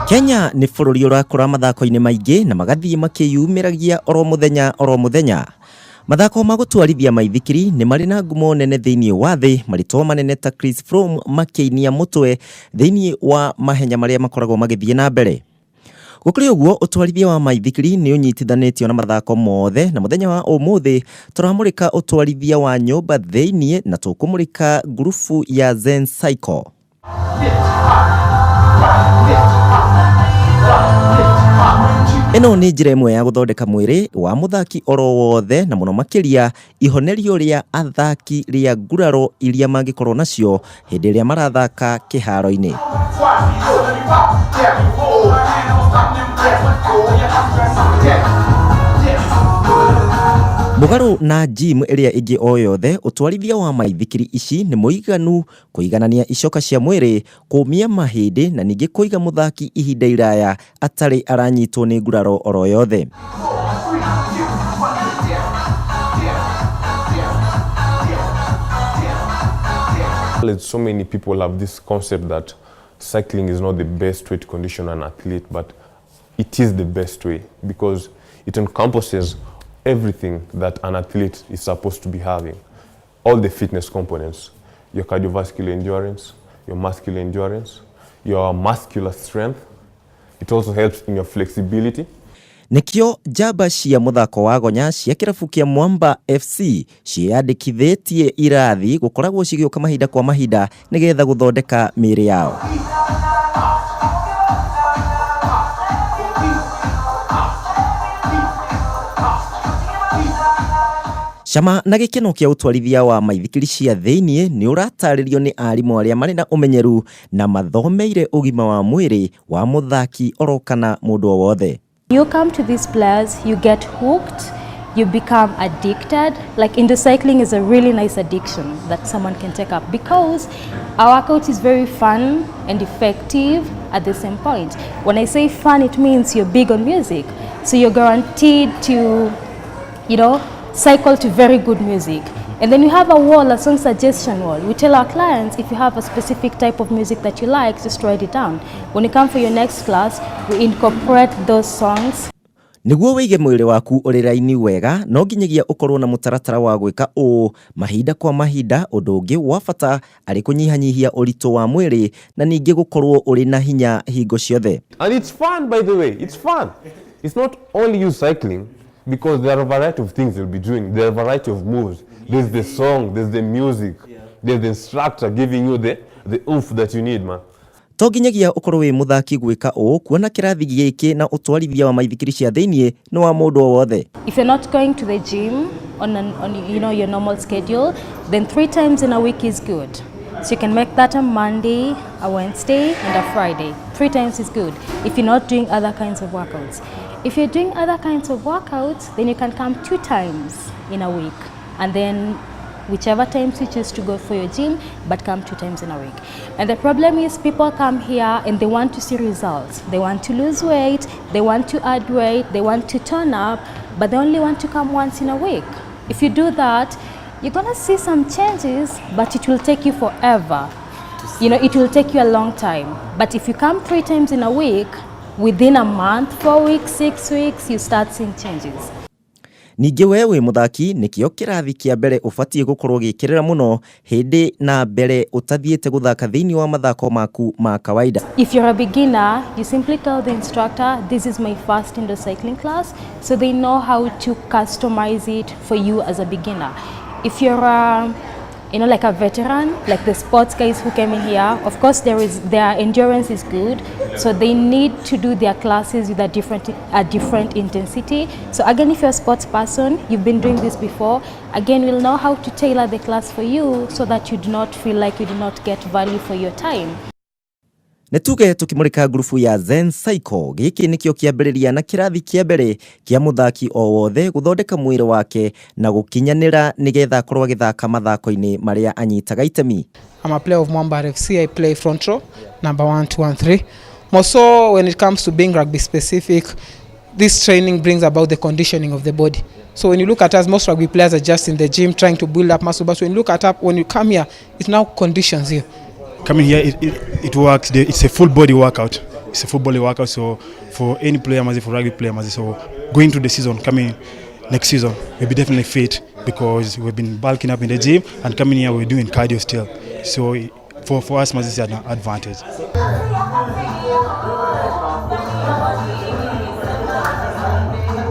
Kenya ni bũrũri ũrakũra mathako-inĩ maingĩ na magathiĩ makĩyumĩragia oro mũthenya. Mathako ma gũtwarithia maithikiri nĩ marĩ na ngumo nene thĩinĩ wa thĩ, marĩtwa manene ta Chris Froome makĩinia mũtwe thĩinĩ wa mahenya marĩa makoragwo magĩthiĩ na mbere. Gũkĩrĩ ũguo, ũtwarithia wa maithikiri nĩ ũnyitithanĩtio na mathako mothe, na mũthenya wa ũmũthĩ tũramũrĩka ũtwarithia wa nyũmba thĩinĩ na tũkũmũrĩka ngurubu ya Zen Cycle. Ĩno nĩ njĩra ĩmwe ya gũthondeka mwĩrĩ wa mũthaki oro wothe, na mũno makĩria ihonerio rĩa athaki rĩa nguraro iria mangĩkorwo nacio hĩndĩ ĩrĩa marathaka kĩharo-inĩ. Mũgarũ na gym ĩrĩa ĩngĩ o yothe, ũtwarithia wa maithikiri ici nĩ mũiganu kũiganania icoka cia mwĩrĩ, kũmia mahĩndĩ na ningĩ kũiga mũthaki ihinda iraya atarĩ aranyitwo nĩ nguraro oro yothe. So many people have this concept that cycling is not the best way to condition an athlete, but it is the best way because it encompasses everything that an athlete is supposed to be having. All the fitness components, your cardiovascular endurance, your muscular endurance, your muscular strength. It also helps in your flexibility. Nikio njamba cia muthako wa gonya cia kĩrabu kĩa Mwamba FC ciandĩkithĩtie irathi gũkoragwo cigĩũka mahinda kwa mahinda nĩgetha gũthondeka mĩĩrĩ yao. Cama na gĩkeno kĩa ũtwarithia wa maithikiri cia thĩinĩ nĩ ũratarĩrio nĩ arimũ arĩa marĩ na ũmenyeru na mathomeire ũgima wa mwĩrĩ wa mũthaki oro kana mũndũ o wothe. You come to these players, you get hooked, you become addicted. Like in the cycling is a really nice addiction that someone can take up because our workout is very fun and effective at the same point. When I say fun, it means you're big on music. So you're guaranteed to, cycle to very good music. And then we have a wall, a song suggestion wall. We tell our clients, if you have a specific type of music that you like, just write it down. When you come for your next class, we incorporate those songs. Nĩguo wĩige mwĩrĩ waku ũrĩ raini wega, no nginyagia ũkorwo na mũtaratara wa gwĩka ũũ mahinda kwa mahinda. Ũndũ ũngĩ wa bata arĩ kũnyihanyihia ũritũ wa mwĩrĩ na ningĩ gũkorwo ũrĩ na hinya hingo ciothe. And it's fun, by the way. It's fun. It's not only you cycling, because there are a variety of things you'll be doing. There are a variety of moves. There's the song, there's the music, there's the instructor giving you the oomph that you need, man. To nginyagia ũkorwo wĩ mũthaki gwĩka ũũ, kuona kĩrathi gĩkĩ na ũtwarithia wa maithikiri cia thĩinĩ nĩ wa mũndũ o wothe. If you're not going to the gym on your normal schedule, then 3 times in a week is good. So you can make that a Monday, a Wednesday, and a Friday. 3 times is good if you're not doing other kinds of workouts. If you're doing other kinds of workouts, then you can come 2 times in a week. And then whichever times you choose to go for your gym, but come 2 times in a week. And the problem is people come here and they want to see results. They want to lose weight, they want to add weight, they want to turn up, but they only want to come once in a week. If you do that, you're gonna see some changes, but it will take you forever. It will take you a long time. But if you come 3 times in a week, within a month, 4 weeks, 6 weeks, you start seeing changes. Ningĩ we wĩ mũthaki nĩkĩo kĩrathi kĩa mbere ũbatiĩ gũkorwo gĩkĩrĩra mũno hĩndĩ na mbere ũtathiĩte gũthaka thĩinĩ wa mathako maku ma kawaida. If you're a beginner, you simply tell the instructor, this is my first indoor cycling class, so they know how to customize it for you as a beginner. If you're like a veteran, like the sports guys who came in here, of course their endurance is good, so they need to do their classes with a different intensity. So again, if you're a sports person, you've been doing this before, again, we'll know how to tailor the class for you so that you do not feel like you do not get value for your time. Nĩtuge tukimũrĩka ngurubu ya Zen Cycle, gĩkĩ nĩkĩo kĩambĩrĩria na kĩrathi kĩa mbere kĩa mũthaki o wothe gũthondeka mwĩrĩ wake na gũkinyanĩra nĩgetha akorwo agĩthaka mathako-inĩ marĩa anyitaga itemi. I'm a player of Mwamba FC. I play front row, number 1, 2 and 3. More so when it comes to being rugby specific, this training brings about the conditioning of the body. So when you look at us, most rugby players are just in the gym trying to build up muscle, but when you come here, it now conditions you. coming here, it works. It's a full body workout. It's a full body workout. So for any player, for rugby player, so going to the season, coming next season, we'll be definitely fit because we've been bulking up in the gym, and coming here we're doing cardio still. So for us, it's an advantage.